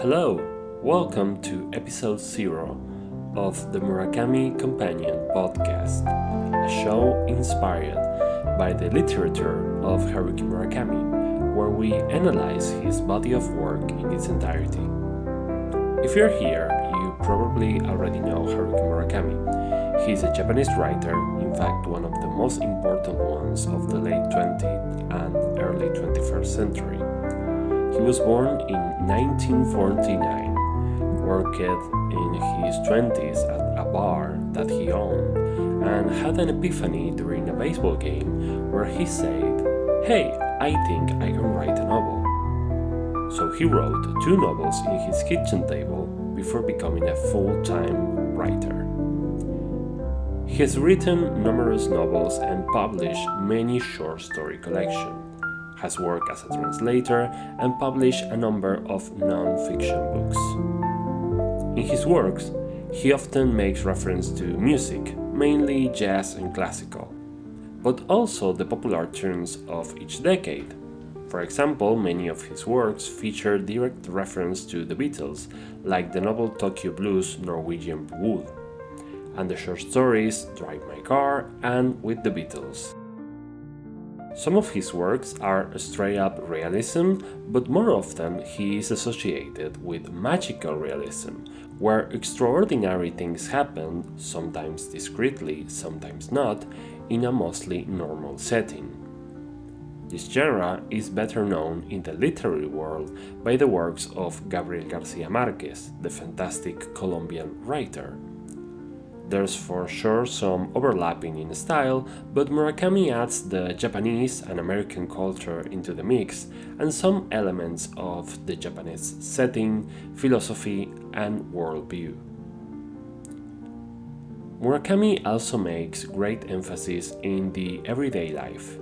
Hello, welcome to episode 0 of the Murakami Companion podcast, a show inspired by the literature of Haruki Murakami, where we analyze his body of work in its entirety. If you're here, you probably already know Haruki Murakami. He's a Japanese writer, in fact one of the most important ones of the late 20th and early 21st century. He was born in 1949, worked in his 20s at a bar that he owned, and had an epiphany during a baseball game where he said, "Hey, I think I can write a novel." So he wrote 2 novels in his kitchen table before becoming a full-time writer. He has written numerous novels and published many short story collections, has worked as a translator, and published a number of non-fiction books. In his works, he often makes reference to music, mainly jazz and classical, but also the popular tunes of each decade. For example, many of his works feature direct reference to the Beatles, like the novel Tokyo Blues Norwegian Wood, and the short stories Drive My Car and With the Beatles. Some of his works are straight-up realism, but more often he is associated with magical realism, where extraordinary things happen, sometimes discreetly, sometimes not, in a mostly normal setting. This genre is better known in the literary world by the works of Gabriel García Márquez, the fantastic Colombian writer. There's for sure some overlapping in style, but Murakami adds the Japanese and American culture into the mix and some elements of the Japanese setting, philosophy, and worldview. Murakami also makes great emphasis in the everyday life.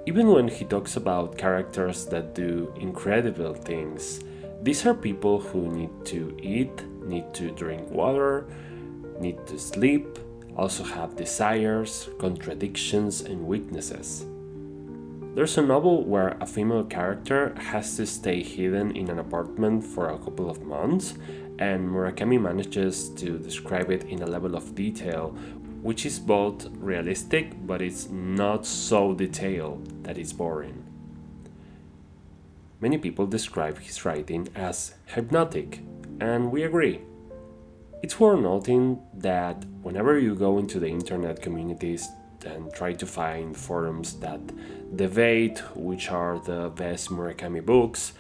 Even when he talks about characters that do incredible things, these are people who need to eat, need to drink water, need to sleep, also have desires, contradictions, and weaknesses. There's a novel where a female character has to stay hidden in an apartment for a couple of months, and Murakami manages to describe it in a level of detail which is both realistic but it's not so detailed that it's boring. Many people describe his writing as hypnotic, and we agree. It's worth noting that whenever you go into the internet communities and try to find forums that debate which are the best Murakami books,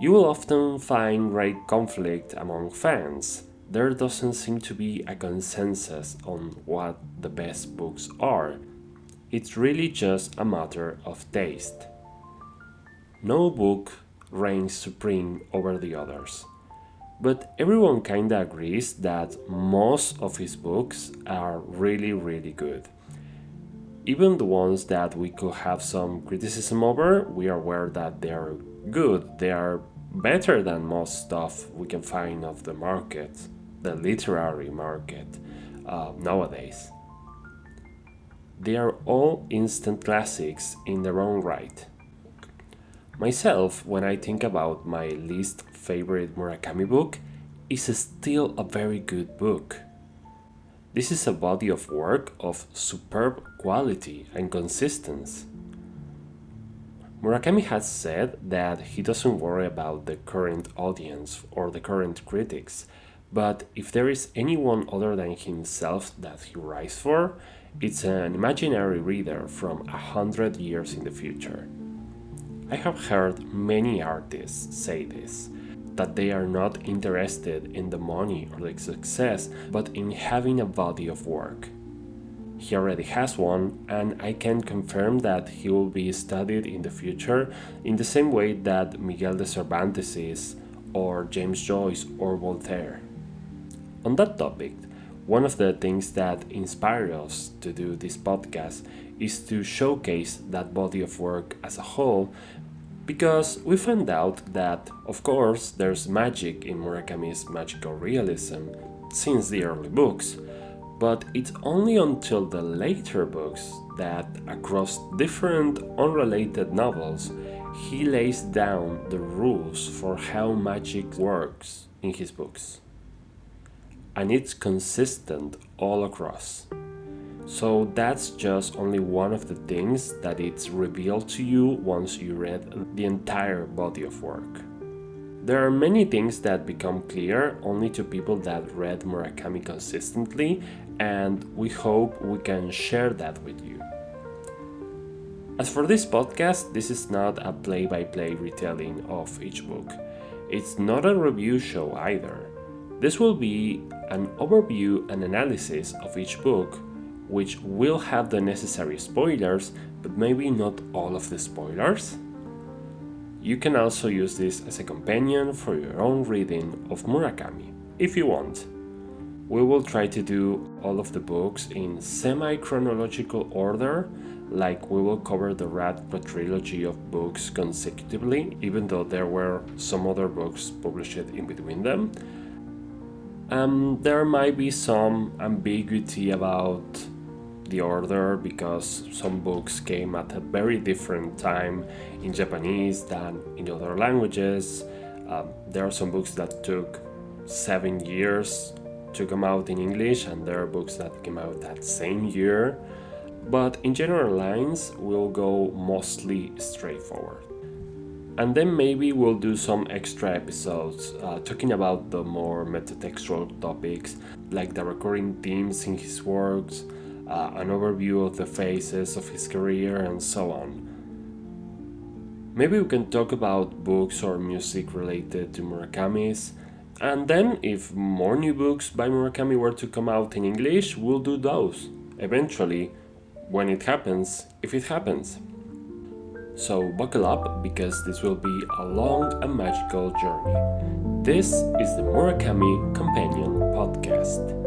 you will often find great conflict among fans. There doesn't seem to be a consensus on what the best books are. It's really just a matter of taste. No book reigns supreme over the others. But everyone kinda agrees that most of his books are really good. Even the ones that we could have some criticism over, we are aware that they are good, they are better than most stuff we can find off the market, the literary market nowadays. They are all instant classics in their own right. Myself, when I think about my least favorite Murakami book, is still a very good book. This is a body of work of superb quality and consistency. Murakami has said that he doesn't worry about the current audience or the current critics, but if there is anyone other than himself that he writes for, it's an imaginary reader from 100 years in the future. I have heard many artists say this, that they are not interested in the money or the success, but in having a body of work. He already has one, and I can confirm that he will be studied in the future in the same way that Miguel de Cervantes is, or James Joyce or Voltaire. On that topic, one of the things that inspired us to do this podcast is to showcase that body of work as a whole, because we found out that, of course, there's magic in Murakami's magical realism since the early books, but it's only until the later books that, across different unrelated novels, he lays down the rules for how magic works in his books. And it's consistent all across. So that's just only one of the things that it's revealed to you once you read the entire body of work. There are many things that become clear only to people that read Murakami consistently, and we hope we can share that with you. As for this podcast, this is not a play-by-play retelling of each book. It's not a review show either. This will be an overview and analysis of each book, which will have the necessary spoilers, but maybe not all of the spoilers. You can also use this as a companion for your own reading of Murakami, if you want. We will try to do all of the books in semi-chronological order, like we will cover the Rat trilogy of books consecutively, even though there were some other books published in between them. There might be some ambiguity about the order because some books came at a very different time in Japanese than in other languages. There are some books that took 7 years to come out in English, and there are books that came out that same year. But in general lines, we'll go mostly straightforward. And then maybe we'll do some extra episodes talking about the more metatextual topics, like the recurring themes in his works, an overview of the phases of his career, and so on. Maybe we can talk about books or music related to Murakami's, and then if more new books by Murakami were to come out in English, we'll do those, eventually, when it happens, if it happens. So buckle up, because this will be a long and magical journey. This is the Murakami Companion podcast.